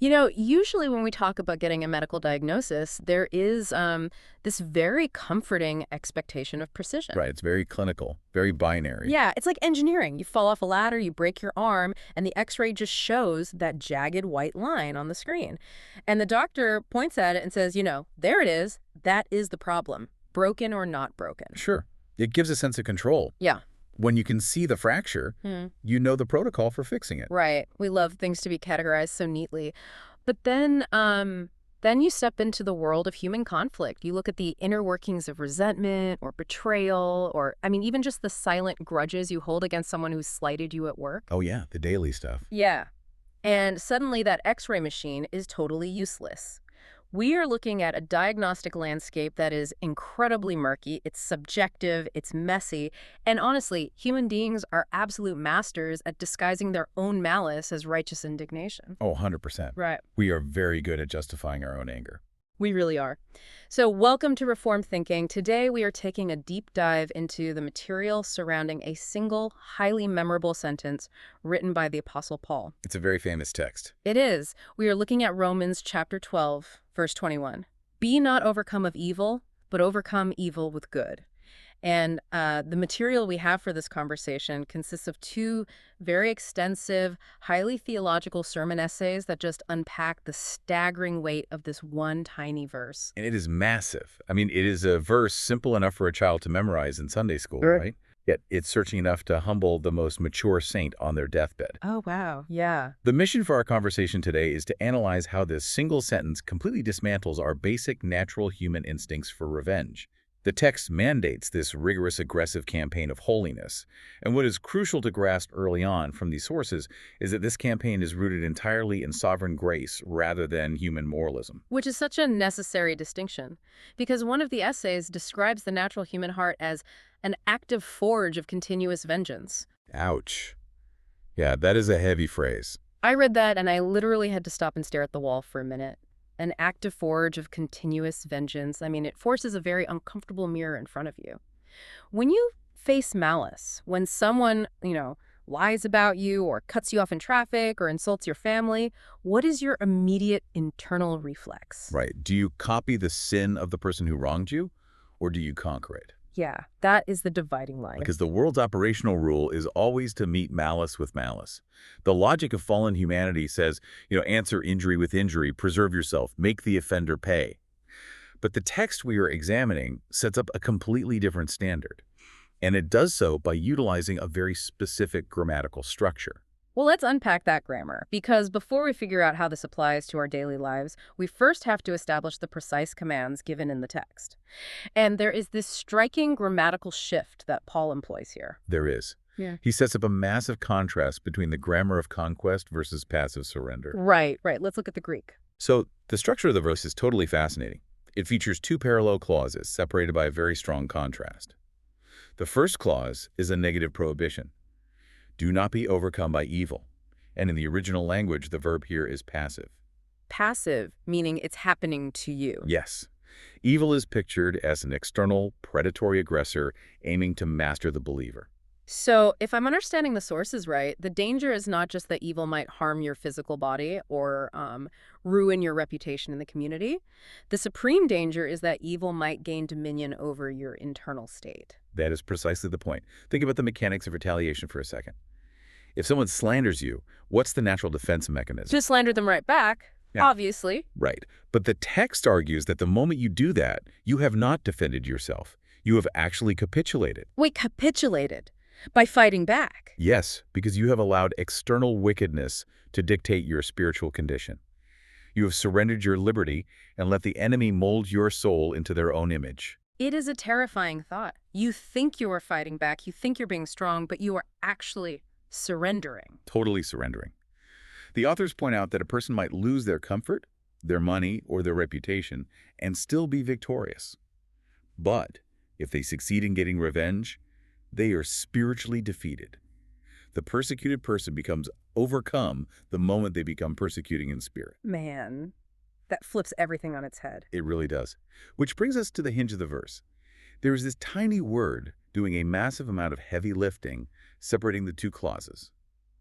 Usually when we talk about getting a medical diagnosis, there is this very comforting expectation of precision. Right, it's very clinical, very binary. Yeah, it's like engineering. You fall off a ladder, you break your arm, and the x-ray just shows that jagged white line on the screen. And the doctor points at it and says, there it is. That is the problem. Broken or not broken. Sure. It gives a sense of control. Yeah. When you can see the fracture, you know the protocol for fixing it. Right. We love things to be categorized so neatly. But then you step into the world of human conflict. You look at the inner workings of resentment or betrayal or, even just the silent grudges you hold against someone who slighted you at work. Oh, yeah, the daily stuff. Yeah. And suddenly that x-ray machine is totally useless. We are looking at a diagnostic landscape that is incredibly murky, it's subjective, it's messy, and honestly, human beings are absolute masters at disguising their own malice as righteous indignation. Oh, 100%. Right. We are very good at justifying our own anger. We really are. So welcome to Reformed Thinking. Today we are taking a deep dive into the material surrounding a single, highly memorable sentence written by the Apostle Paul. It's a very famous text. It is. We are looking at Romans chapter 12, verse 21. Be not overcome of evil, but overcome evil with good. And the material we have for this conversation consists of two very extensive, highly theological sermon essays that just unpack the staggering weight of this one tiny verse. And it is massive. It is a verse simple enough for a child to memorize in Sunday school, right? Yet it's searching enough to humble the most mature saint on their deathbed. Oh, wow. Yeah. The mission for our conversation today is to analyze how this single sentence completely dismantles our basic natural human instincts for revenge. The text mandates this rigorous, aggressive campaign of holiness. And what is crucial to grasp early on from these sources is that this campaign is rooted entirely in sovereign grace rather than human moralism. Which is such a necessary distinction, because one of the essays describes the natural human heart as an active forge of continuous vengeance. Ouch. Yeah, that is a heavy phrase. I read that and I literally had to stop and stare at the wall for a minute. An active forge of continuous vengeance. It forces a very uncomfortable mirror in front of you. When you face malice, when someone, lies about you or cuts you off in traffic or insults your family, what is your immediate internal reflex? Right. Do you copy the sin of the person who wronged you, or do you conquer it? Yeah, that is the dividing line. Because the world's operational rule is always to meet malice with malice. The logic of fallen humanity says, answer injury with injury, preserve yourself, make the offender pay. But the text we are examining sets up a completely different standard. And it does so by utilizing a very specific grammatical structure. Well, let's unpack that grammar, because before we figure out how this applies to our daily lives, we first have to establish the precise commands given in the text. And there is this striking grammatical shift that Paul employs here. There is. Yeah. He sets up a massive contrast between the grammar of conquest versus passive surrender. Right. Let's look at the Greek. So the structure of the verse is totally fascinating. It features two parallel clauses separated by a very strong contrast. The first clause is a negative prohibition. Do not be overcome by evil. And in the original language, the verb here is passive. Passive, meaning it's happening to you. Yes. Evil is pictured as an external, predatory aggressor aiming to master the believer. So if I'm understanding the sources right, the danger is not just that evil might harm your physical body or ruin your reputation in the community. The supreme danger is that evil might gain dominion over your internal state. That is precisely the point. Think about the mechanics of retaliation for a second. If someone slanders you, what's the natural defense mechanism? Just slander them right back, obviously. Right. But the text argues that the moment you do that, you have not defended yourself. You have actually capitulated. Wait, capitulated? By fighting back? Yes, because you have allowed external wickedness to dictate your spiritual condition. You have surrendered your liberty and let the enemy mold your soul into their own image. It is a terrifying thought. You think you are fighting back, you think you're being strong, but you are actually surrendering. Totally surrendering. The authors point out that a person might lose their comfort, their money, or their reputation and still be victorious. But if they succeed in getting revenge, they are spiritually defeated. The persecuted person becomes overcome the moment they become persecuting in spirit. Man, that flips everything on its head. It really does. Which brings us to the hinge of the verse. There is this tiny word doing a massive amount of heavy lifting, separating the two clauses.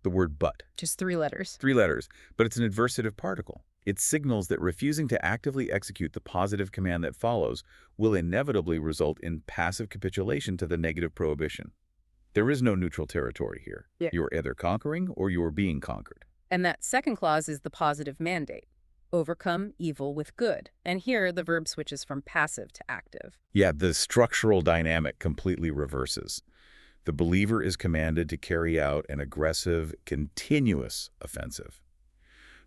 The word but. Just 3 letters. 3 letters, but it's an adversative particle. It signals that refusing to actively execute the positive command that follows will inevitably result in passive capitulation to the negative prohibition. There is no neutral territory here. Yeah. You are either conquering or you are being conquered. And that second clause is the positive mandate. Overcome evil with good. And here, the verb switches from passive to active. Yeah, the structural dynamic completely reverses. The believer is commanded to carry out an aggressive, continuous offensive.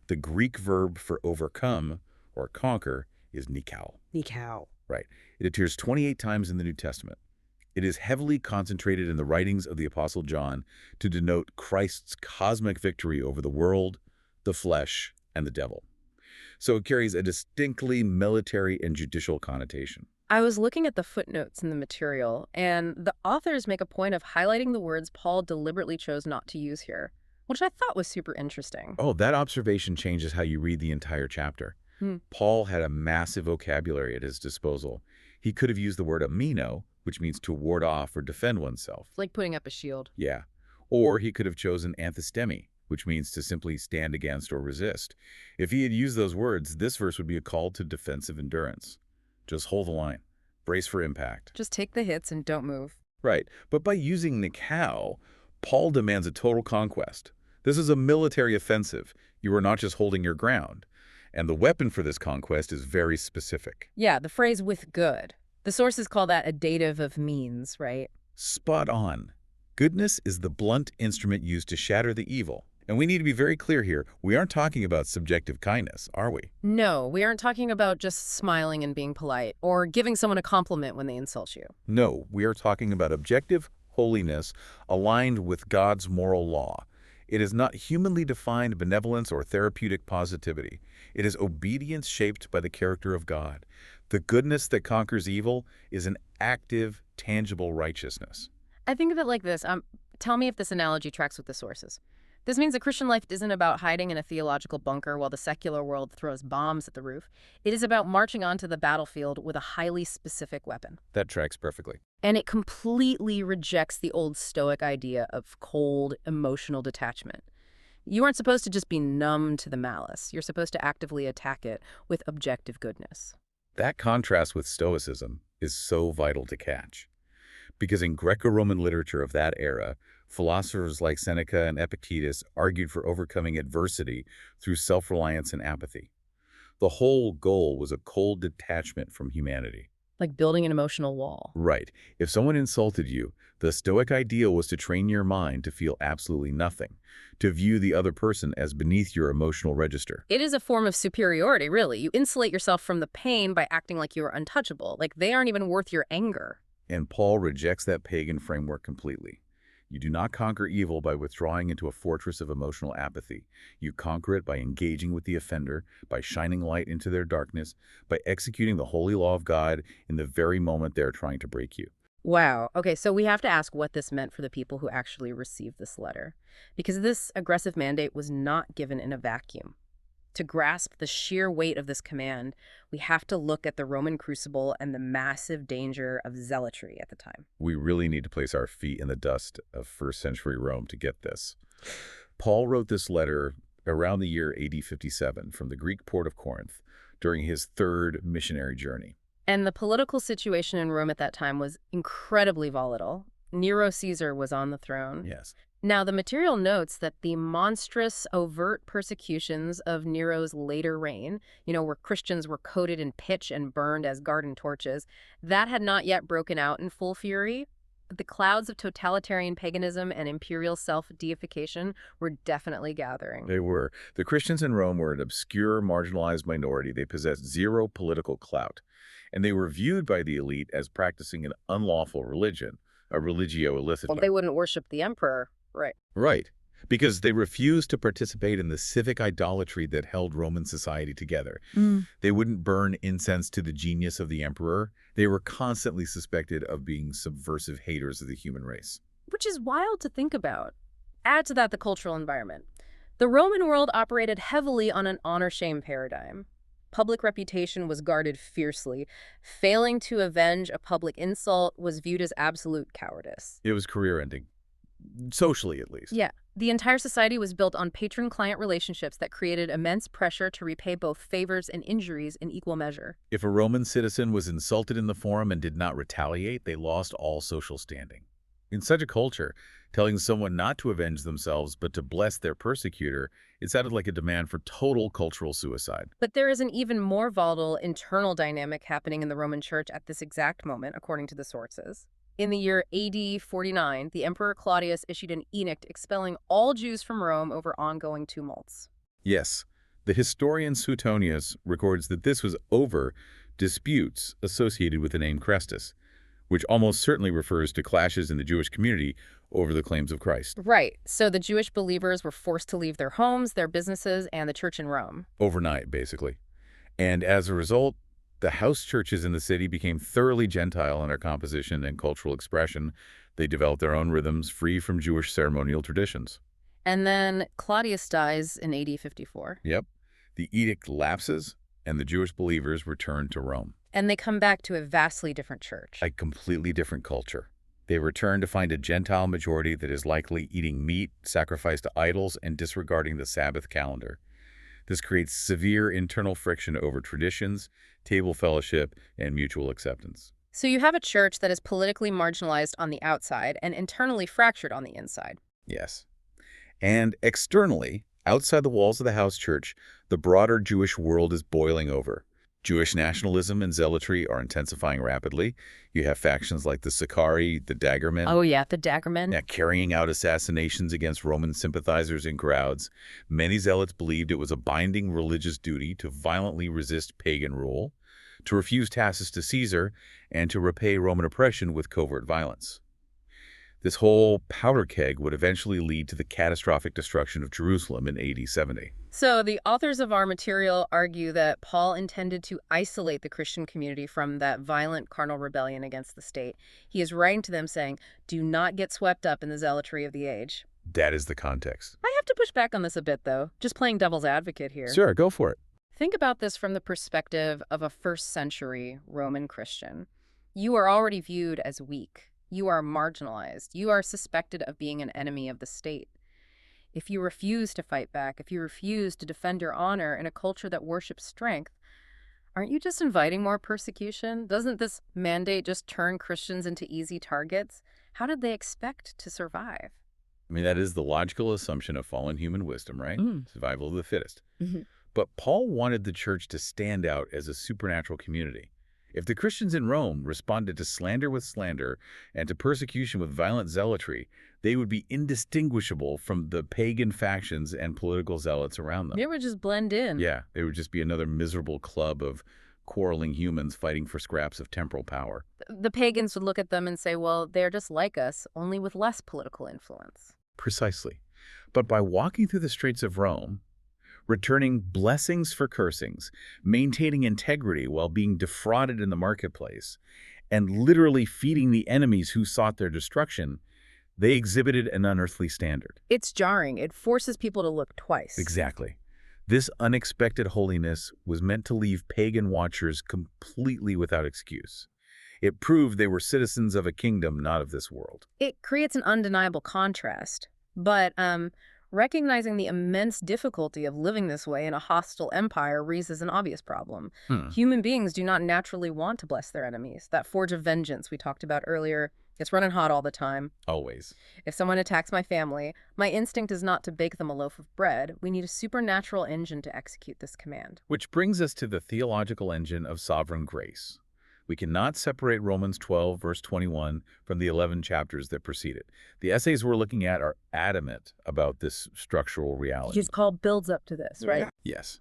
The Greek verb for overcome or conquer is nikao. Nikao. Right. It appears 28 times in the New Testament. It is heavily concentrated in the writings of the Apostle John to denote Christ's cosmic victory over the world, the flesh, and the devil. So it carries a distinctly military and judicial connotation. I was looking at the footnotes in the material, and the authors make a point of highlighting the words Paul deliberately chose not to use here, which I thought was super interesting. Oh, that observation changes how you read the entire chapter. Paul had a massive vocabulary at his disposal. He could have used the word amino, which means to ward off or defend oneself. Like putting up a shield. Yeah. Or he could have chosen anthistemi, which means to simply stand against or resist. If he had used those words, this verse would be a call to defensive endurance. Just hold the line. Brace for impact. Just take the hits and don't move. Right. But by using nikao, Paul demands a total conquest. This is a military offensive. You are not just holding your ground. And the weapon for this conquest is very specific. Yeah, the phrase with good. The sources call that a dative of means, right? Spot on. Goodness is the blunt instrument used to shatter the evil. And we need to be very clear here. We aren't talking about subjective kindness, are we? No, we aren't talking about just smiling and being polite or giving someone a compliment when they insult you. No, we are talking about objective holiness aligned with God's moral law. It is not humanly defined benevolence or therapeutic positivity. It is obedience shaped by the character of God. The goodness that conquers evil is an active, tangible righteousness. I think of it like this. Tell me if this analogy tracks with the sources. This means the Christian life isn't about hiding in a theological bunker while the secular world throws bombs at the roof. It is about marching onto the battlefield with a highly specific weapon. That tracks perfectly. And it completely rejects the old Stoic idea of cold, emotional detachment. You aren't supposed to just be numb to the malice. You're supposed to actively attack it with objective goodness. That contrast with Stoicism is so vital to catch. Because in Greco-Roman literature of that era, philosophers like Seneca and Epictetus argued for overcoming adversity through self-reliance and apathy. The whole goal was a cold detachment from humanity. Like building an emotional wall. Right. If someone insulted you, the Stoic ideal was to train your mind to feel absolutely nothing, to view the other person as beneath your emotional register. It is a form of superiority, really. You insulate yourself from the pain by acting like you are untouchable, like they aren't even worth your anger. And Paul rejects that pagan framework completely. You do not conquer evil by withdrawing into a fortress of emotional apathy. You conquer it by engaging with the offender, by shining light into their darkness, by executing the holy law of God in the very moment they're trying to break you. Wow. Okay, so we have to ask what this meant for the people who actually received this letter. Because this aggressive mandate was not given in a vacuum. To grasp the sheer weight of this command, we have to look at the Roman crucible and the massive danger of zealotry at the time. We really need to place our feet in the dust of first century Rome to get this. Paul wrote this letter around the year AD 57 from the Greek port of Corinth during his third missionary journey. And the political situation in Rome at that time was incredibly volatile. Nero Caesar was on the throne. Yes. Now, the material notes that the monstrous, overt persecutions of Nero's later reign, where Christians were coated in pitch and burned as garden torches, that had not yet broken out in full fury. But the clouds of totalitarian paganism and imperial self-deification were definitely gathering. They were. The Christians in Rome were an obscure, marginalized minority. They possessed zero political clout. And they were viewed by the elite as practicing an unlawful religion, a religio illicita. Well, they wouldn't worship the emperor. Right. Right. Because they refused to participate in the civic idolatry that held Roman society together. They wouldn't burn incense to the genius of the emperor. They were constantly suspected of being subversive haters of the human race. Which is wild to think about. Add to that the cultural environment. The Roman world operated heavily on an honor-shame paradigm. Public reputation was guarded fiercely. Failing to avenge a public insult was viewed as absolute cowardice. It was career-ending. socially at least. Yeah. The entire society was built on patron-client relationships that created immense pressure to repay both favors and injuries in equal measure. If a Roman citizen was insulted in the forum and did not retaliate, they lost all social standing. In such a culture, telling someone not to avenge themselves but to bless their persecutor, it sounded like a demand for total cultural suicide. But there is an even more volatile internal dynamic happening in the Roman Church at this exact moment, according to the sources. In the year AD 49, the Emperor Claudius issued an edict expelling all Jews from Rome over ongoing tumults. Yes, the historian Suetonius records that this was over disputes associated with the name Christus, which almost certainly refers to clashes in the Jewish community over the claims of Christ. Right, so the Jewish believers were forced to leave their homes, their businesses, and the church in Rome. Overnight, basically. And as a result, the house churches in the city became thoroughly Gentile in their composition and cultural expression. They developed their own rhythms free from Jewish ceremonial traditions. And then Claudius dies in AD 54. Yep. The edict lapses, and the Jewish believers return to Rome. And they come back to a vastly different church. A completely different culture. They return to find a Gentile majority that is likely eating meat sacrificed to idols and disregarding the Sabbath calendar. This creates severe internal friction over traditions, table fellowship, and mutual acceptance. So you have a church that is politically marginalized on the outside and internally fractured on the inside. Yes. And externally, outside the walls of the house church, the broader Jewish world is boiling over. Jewish nationalism and zealotry are intensifying rapidly. You have factions like the Sicarii, the Daggermen. Oh yeah, the Daggermen. Yeah, carrying out assassinations against Roman sympathizers in crowds. Many zealots believed it was a binding religious duty to violently resist pagan rule, to refuse tasks to Caesar, and to repay Roman oppression with covert violence. This whole powder keg would eventually lead to the catastrophic destruction of Jerusalem in AD 70. So the authors of our material argue that Paul intended to isolate the Christian community from that violent carnal rebellion against the state. He is writing to them saying, do not get swept up in the zealotry of the age. That is the context. I have to push back on this a bit, though, just playing devil's advocate here. Sure, go for it. Think about this from the perspective of a first-century Roman Christian. You are already viewed as weak. You are marginalized. You are suspected of being an enemy of the state. If you refuse to fight back, if you refuse to defend your honor in a culture that worships strength, aren't you just inviting more persecution? Doesn't this mandate just turn Christians into easy targets? How did they expect to survive? I mean, that is the logical assumption of fallen human wisdom, right? Survival of the fittest. But Paul wanted the church to stand out as a supernatural community. If the Christians in Rome responded to slander with slander and to persecution with violent zealotry, they would be indistinguishable from the pagan factions and political zealots around them. They would just blend in. Yeah, they would just be another miserable club of quarreling humans fighting for scraps of temporal power. The pagans would look at them and say, well, they're just like us, only with less political influence. Precisely. But by walking through the streets of Rome, returning blessings for cursings, maintaining integrity while being defrauded in the marketplace, and literally feeding the enemies who sought their destruction, they exhibited an unearthly standard. It's jarring. It forces people to look twice. Exactly. This unexpected holiness was meant to leave pagan watchers completely without excuse. It proved they were citizens of a kingdom not of this world. It creates an undeniable contrast. But recognizing the immense difficulty of living this way in a hostile empire raises an obvious problem. Human beings do not naturally want to bless their enemies. That forge of vengeance we talked about earlier, it's running hot all the time. Always. If someone attacks my family, my instinct is not to bake them a loaf of bread. We need a supernatural engine to execute this command. Which brings us to the theological engine of sovereign grace. We cannot separate Romans 12, verse 21 from the 11 chapters that precede it. The essays we're looking at are adamant about this structural reality. Just called builds up to this, right? Yes.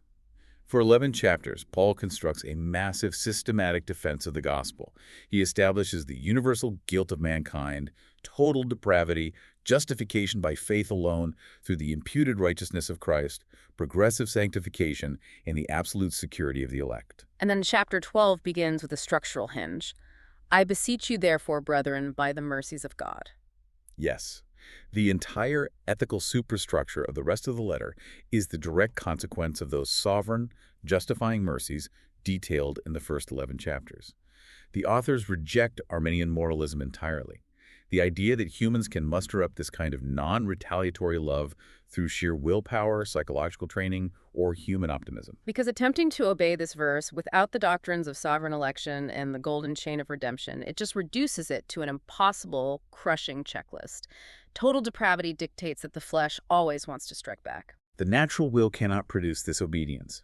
For 11 chapters, Paul constructs a massive systematic defense of the gospel. He establishes the universal guilt of mankind, total depravity, justification by faith alone through the imputed righteousness of Christ, progressive sanctification, and the absolute security of the elect. And then chapter 12 begins with a structural hinge. I beseech you, therefore, brethren, by the mercies of God. Yes. The entire ethical superstructure of the rest of the letter is the direct consequence of those sovereign, justifying mercies detailed in the first 11 chapters. The authors reject Arminian moralism entirely. The idea that humans can muster up this kind of non-retaliatory love through sheer willpower, psychological training, or human optimism. Because attempting to obey this verse without the doctrines of sovereign election and the golden chain of redemption, it just reduces it to an impossible, crushing checklist. Total depravity dictates that the flesh always wants to strike back. The natural will cannot produce this obedience.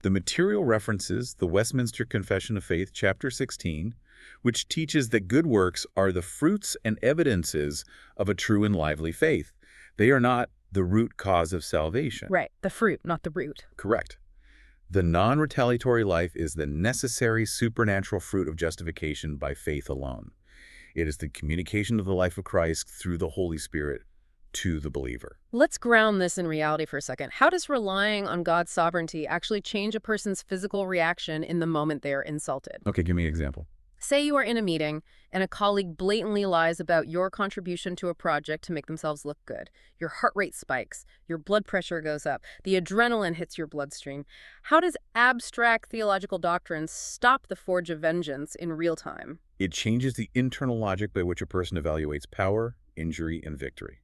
The material references the Westminster Confession of Faith, chapter 16, which teaches that good works are the fruits and evidences of a true and lively faith. They are not the root cause of salvation. Right, the fruit, not the root. Correct. The non-retaliatory life is the necessary supernatural fruit of justification by faith alone. It is the communication of the life of Christ through the Holy Spirit to the believer. Let's ground this in reality for a second. How does relying on God's sovereignty actually change a person's physical reaction in the moment they are insulted? Okay, give me an example. Say you are in a meeting and a colleague blatantly lies about your contribution to a project to make themselves look good. Your heart rate spikes, your blood pressure goes up, the adrenaline hits your bloodstream. How does abstract theological doctrine stop the forge of vengeance in real time? It changes the internal logic by which a person evaluates power, injury, and victory.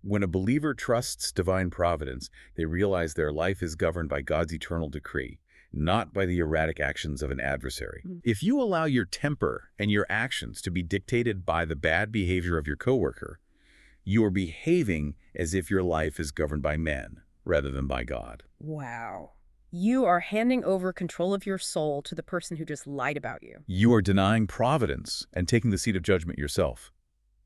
When a believer trusts divine providence, they realize their life is governed by God's eternal decree, not by the erratic actions of an adversary. If you allow your temper and your actions to be dictated by the bad behavior of your coworker, you are behaving as if your life is governed by men rather than by God. Wow. You are handing over control of your soul to the person who just lied about you. You are denying providence and taking the seat of judgment yourself.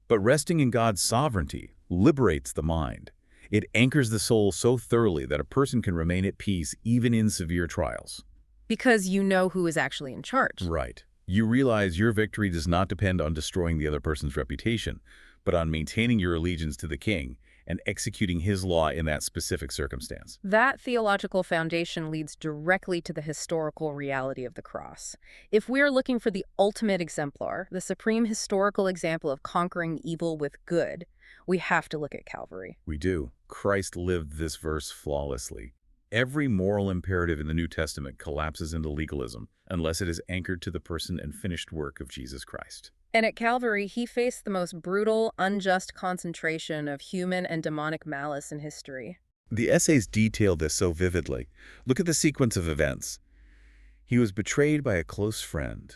But resting in God's sovereignty liberates the mind. It anchors the soul so thoroughly that a person can remain at peace even in severe trials. Because you know who is actually in charge. Right. You realize your victory does not depend on destroying the other person's reputation, but on maintaining your allegiance to the king and executing his law in that specific circumstance. That theological foundation leads directly to the historical reality of the cross. If we are looking for the ultimate exemplar, the supreme historical example of conquering evil with good, we have to look at Calvary. We do. Christ lived this verse flawlessly. Every moral imperative in the New Testament collapses into legalism unless it is anchored to the person and finished work of Jesus Christ. And at Calvary, he faced the most brutal, unjust concentration of human and demonic malice in history. The essays detail this so vividly. Look at the sequence of events. He was betrayed by a close friend.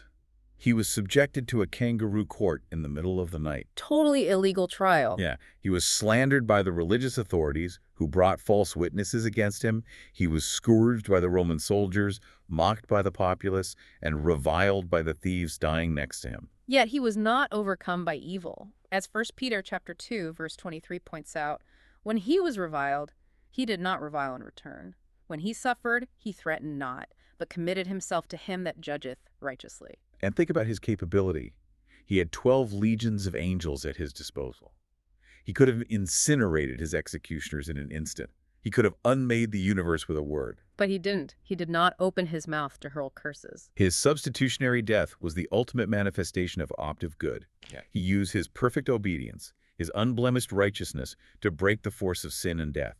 He was subjected to a kangaroo court in the middle of the night. Totally illegal trial. Yeah, he was slandered by the religious authorities who brought false witnesses against him. He was scourged by the Roman soldiers, mocked by the populace, and reviled by the thieves dying next to him. Yet he was not overcome by evil. As 1 Peter chapter 2, verse 23 points out, when he was reviled, he did not revile in return. When he suffered, he threatened not, but committed himself to him that judgeth righteously. And think about his capability. He had 12 legions of angels at his disposal. He could have incinerated his executioners in an instant. He could have unmade the universe with a word. But he didn't. He did not open his mouth to hurl curses. His substitutionary death was the ultimate manifestation of optive good. He used his perfect obedience, his unblemished righteousness, to break the force of sin and death.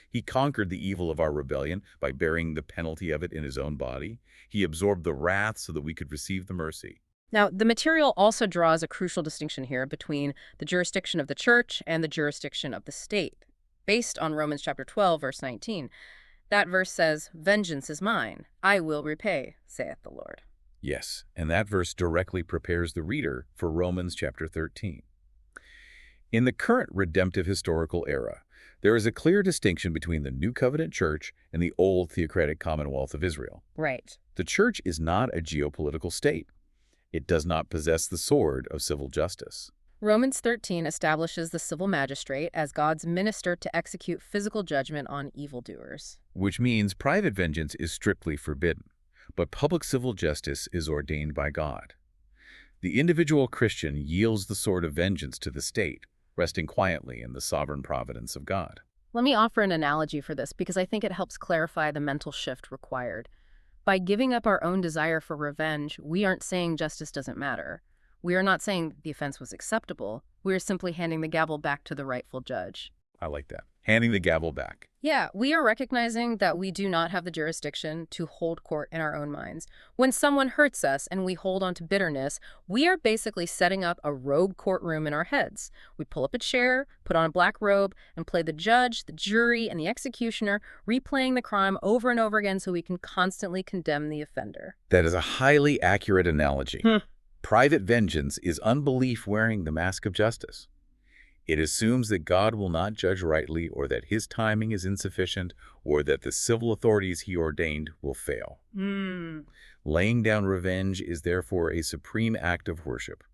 He conquered the evil of our rebellion by bearing the penalty of it in his own body. He absorbed the wrath so that we could receive the mercy. Now, the material also draws a crucial distinction here between the jurisdiction of the church and the jurisdiction of the state. Based on Romans chapter 12, verse 19, that verse says, "Vengeance is mine, I will repay, saith the Lord." Yes, and that verse directly prepares the reader for Romans chapter 13. In the current redemptive historical era, there is a clear distinction between the New Covenant Church and the old theocratic Commonwealth of Israel. Right. The Church is not a geopolitical state. It does not possess the sword of civil justice. Romans 13 establishes the civil magistrate as God's minister to execute physical judgment on evildoers. Which means private vengeance is strictly forbidden, but public civil justice is ordained by God. The individual Christian yields the sword of vengeance to the state, resting quietly in the sovereign providence of God. Let me offer an analogy for this because I think it helps clarify the mental shift required. By giving up our own desire for revenge, we aren't saying justice doesn't matter. We are not saying the offense was acceptable. We are simply handing the gavel back to the rightful judge. I like that. Handing the gavel back. Yeah, we are recognizing that we do not have the jurisdiction to hold court in our own minds. When someone hurts us and we hold on to bitterness, we are basically setting up a rogue courtroom in our heads. We pull up a chair, put on a black robe, and play the judge, the jury, and the executioner, replaying the crime over and over again so we can constantly condemn the offender. That is a highly accurate analogy. Private vengeance is unbelief wearing the mask of justice. It assumes that God will not judge rightly, or that his timing is insufficient, or that the civil authorities he ordained will fail. Laying down revenge is therefore a supreme act of worship.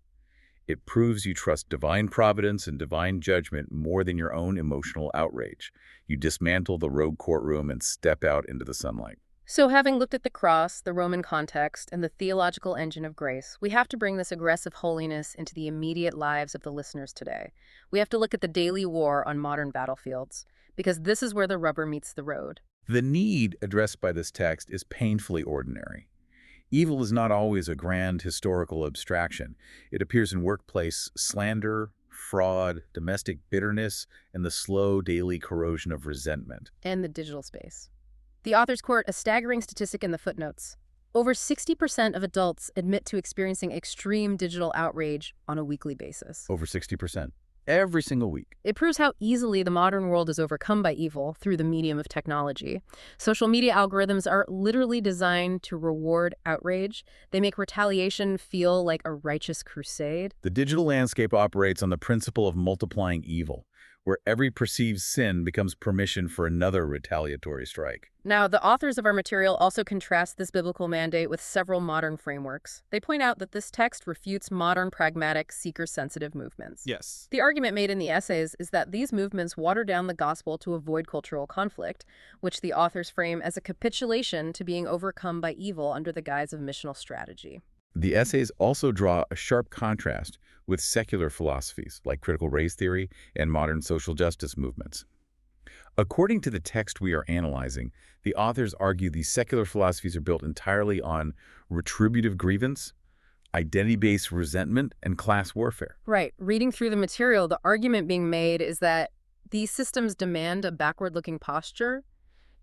It proves you trust divine providence and divine judgment more than your own emotional outrage. You dismantle the rogue courtroom and step out into the sunlight. So having looked at the cross, the Roman context, and the theological engine of grace, we have to bring this aggressive holiness into the immediate lives of the listeners today. We have to look at the daily war on modern battlefields, because this is where the rubber meets the road. The need addressed by this text is painfully ordinary. Evil is not always a grand historical abstraction. It appears in workplace slander, fraud, domestic bitterness, and the slow daily corrosion of resentment. And the digital space. The authors quote a staggering statistic in the footnotes. Over 60% of adults admit to experiencing extreme digital outrage on a weekly basis. Over 60%. Every single week. It proves how easily the modern world is overcome by evil through the medium of technology. Social media algorithms are literally designed to reward outrage. They make retaliation feel like a righteous crusade. The digital landscape operates on the principle of multiplying evil, where every perceived sin becomes permission for another retaliatory strike. Now, the authors of our material also contrast this biblical mandate with several modern frameworks. They point out that this text refutes modern pragmatic, seeker-sensitive movements. Yes. The argument made in the essays is that these movements water down the gospel to avoid cultural conflict, which the authors frame as a capitulation to being overcome by evil under the guise of missional strategy. The essays also draw a sharp contrast with secular philosophies like critical race theory and modern social justice movements. According to the text we are analyzing, the authors argue these secular philosophies are built entirely on retributive grievance, identity-based resentment, and class warfare. Right. Reading through the material, the argument being made is that these systems demand a backward-looking posture.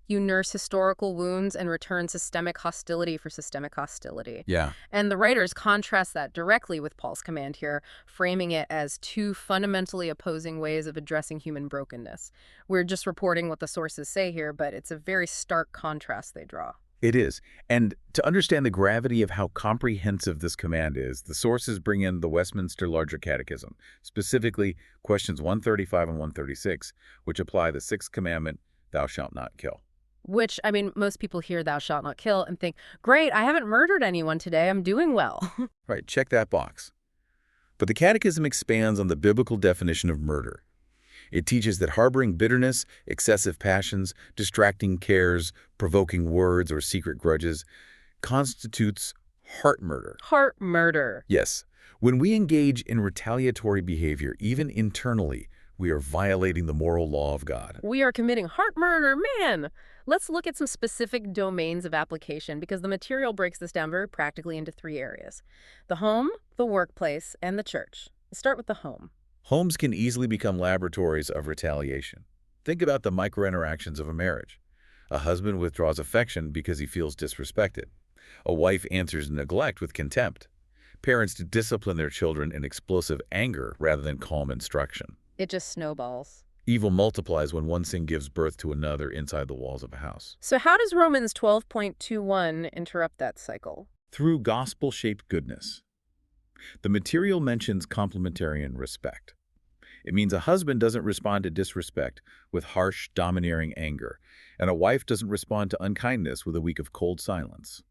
You nurse historical wounds and return systemic hostility for systemic hostility. Yeah. And the writers contrast that directly with Paul's command here, framing it as two fundamentally opposing ways of addressing human brokenness. We're just reporting what the sources say here, but it's a very stark contrast they draw. It is. And to understand the gravity of how comprehensive this command is, the sources bring in the Westminster Larger Catechism, specifically questions 135 and 136, which apply the sixth commandment, thou shalt not kill. Which, I mean, most people hear thou shalt not kill and think, great, I haven't murdered anyone today, I'm doing well. Right, check that box. But the Catechism expands on the biblical definition of murder. It teaches that harboring bitterness, excessive passions, distracting cares, provoking words, or secret grudges constitutes heart murder. Heart murder. Yes. When we engage in retaliatory behavior, even internally, we are violating the moral law of God. We are committing heart murder, man! Let's look at some specific domains of application because the material breaks this down very practically into three areas: the home, the workplace, and the church. Let's start with the home. Homes can easily become laboratories of retaliation. Think about the micro-interactions of a marriage. A husband withdraws affection because he feels disrespected. A wife answers neglect with contempt. Parents discipline their children in explosive anger rather than calm instruction. It just snowballs. Evil multiplies when one sin gives birth to another inside the walls of a house. So how does Romans 12.21 interrupt that cycle? Through gospel-shaped goodness. The material mentions complementarian respect. It means a husband doesn't respond to disrespect with harsh, domineering anger, and a wife doesn't respond to unkindness with a week of cold silence.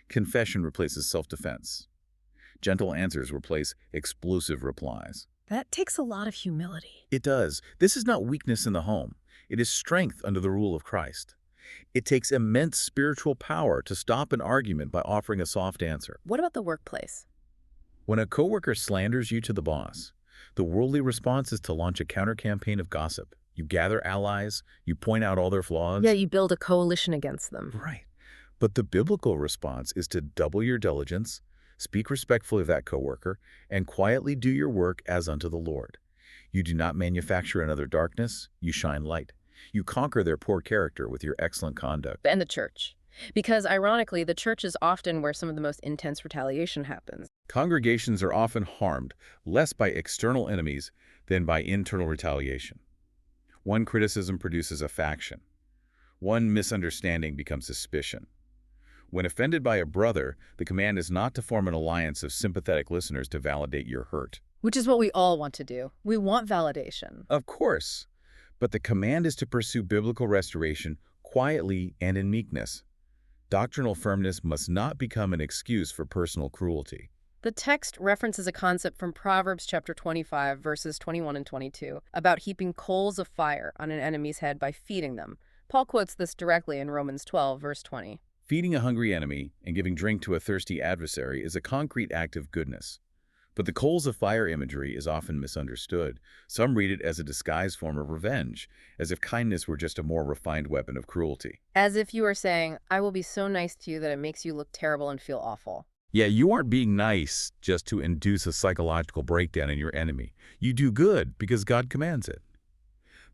Confession replaces self-defense. Gentle answers replace explosive replies. That takes a lot of humility. It does. This is not weakness in the home. It is strength under the rule of Christ. It takes immense spiritual power to stop an argument by offering a soft answer. What about the workplace? When a coworker slanders you to the boss, the worldly response is to launch a counter-campaign of gossip. You gather allies, you point out all their flaws. Yeah, you build a coalition against them. Right. But the biblical response is to double your diligence, speak respectfully of that coworker, and quietly do your work as unto the Lord. You do not manufacture another darkness, you shine light. You conquer their poor character with your excellent conduct. And the church. Because, ironically, the church is often where some of the most intense retaliation happens. Congregations are often harmed less by external enemies than by internal retaliation. One criticism produces a faction. One misunderstanding becomes suspicion. When offended by a brother, the command is not to form an alliance of sympathetic listeners to validate your hurt. Which is what we all want to do. We want validation. Of course, but the command is to pursue biblical restoration quietly and in meekness. Doctrinal firmness must not become an excuse for personal cruelty. The text references a concept from Proverbs chapter 25, verses 21 and 22, about heaping coals of fire on an enemy's head by feeding them. Paul quotes this directly in Romans 12, verse 20. Feeding a hungry enemy and giving drink to a thirsty adversary is a concrete act of goodness. But the coals of fire imagery is often misunderstood. Some read it as a disguised form of revenge, as if kindness were just a more refined weapon of cruelty. As if you are saying, I will be so nice to you that it makes you look terrible and feel awful. Yeah, you aren't being nice just to induce a psychological breakdown in your enemy. You do good because God commands it.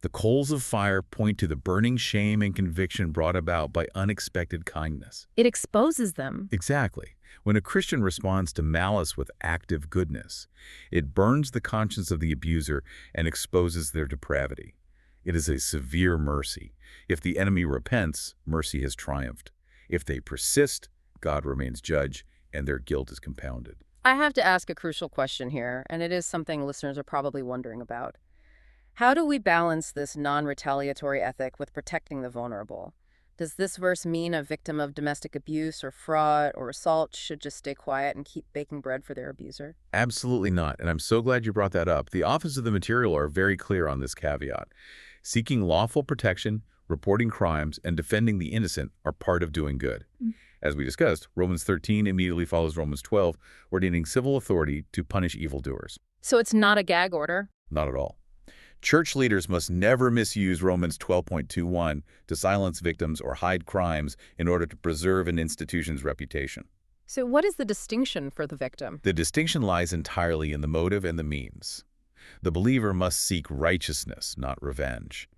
The coals of fire point to the burning shame and conviction brought about by unexpected kindness. It exposes them. Exactly. When a Christian responds to malice with active goodness, it burns the conscience of the abuser and exposes their depravity. It is a severe mercy. If the enemy repents, mercy has triumphed. If they persist, God remains judge, and their guilt is compounded. I have to ask a crucial question here, and it is something listeners are probably wondering about. How do we balance this non-retaliatory ethic with protecting the vulnerable? Does this verse mean a victim of domestic abuse or fraud or assault should just stay quiet and keep baking bread for their abuser? Absolutely not, and I'm so glad you brought that up. The authors of the material are very clear on this caveat. Seeking lawful protection, reporting crimes, and defending the innocent are part of doing good. As we discussed, Romans 13 immediately follows Romans 12, ordaining civil authority to punish evildoers. So it's not a gag order? Not at all. Church leaders must never misuse Romans 12.21 to silence victims or hide crimes in order to preserve an institution's reputation. So what is the distinction for the victim? The distinction lies entirely in the motive and the means. The believer must seek righteousness, not revenge.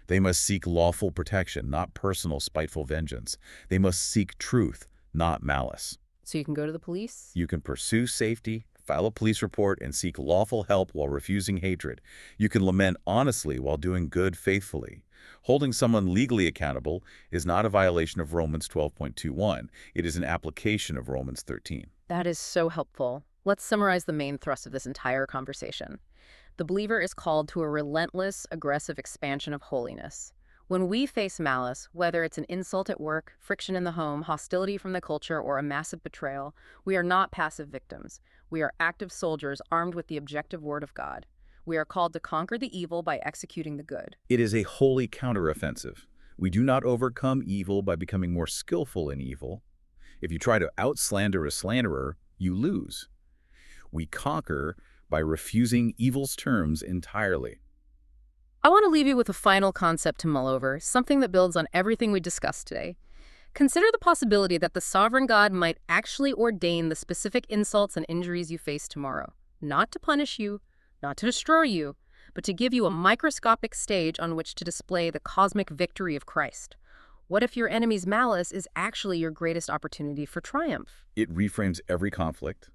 They must seek lawful protection, not personal spiteful vengeance. They must seek truth, not malice. So you can go to the police? You can pursue safety, file a police report, and seek lawful help while refusing hatred. You can lament honestly while doing good faithfully. Holding someone legally accountable is not a violation of Romans 12.21. It is an application of Romans 13. That is so helpful. Let's summarize the main thrust of this entire conversation. The believer is called to a relentless, aggressive expansion of holiness. When we face malice, whether it's an insult at work, friction in the home, hostility from the culture, or a massive betrayal, we are not passive victims. We are active soldiers armed with the objective word of God. We are called to conquer the evil by executing the good. It is a holy counteroffensive. We do not overcome evil by becoming more skillful in evil. If you try to outslander a slanderer, you lose. We conquer by refusing evil's terms entirely. I want to leave you with a final concept to mull over, something that builds on everything we discussed today. Consider the possibility that the sovereign God might actually ordain the specific insults and injuries you face tomorrow, not to punish you, not to destroy you, but to give you a microscopic stage on which to display the cosmic victory of Christ. What if your enemy's malice is actually your greatest opportunity for triumph? It reframes every conflict.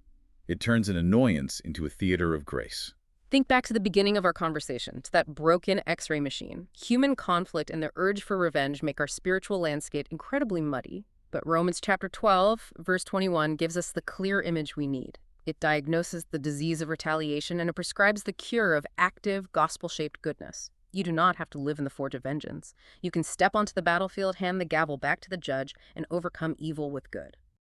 It turns an annoyance into a theater of grace. Think back to the beginning of our conversation, to that broken X-ray machine. Human conflict and the urge for revenge make our spiritual landscape incredibly muddy. But Romans chapter 12, verse 21 gives us the clear image we need. It diagnoses the disease of retaliation and it prescribes the cure of active, gospel-shaped goodness. You do not have to live in the forge of vengeance. You can step onto the battlefield, hand the gavel back to the judge, and overcome evil with good.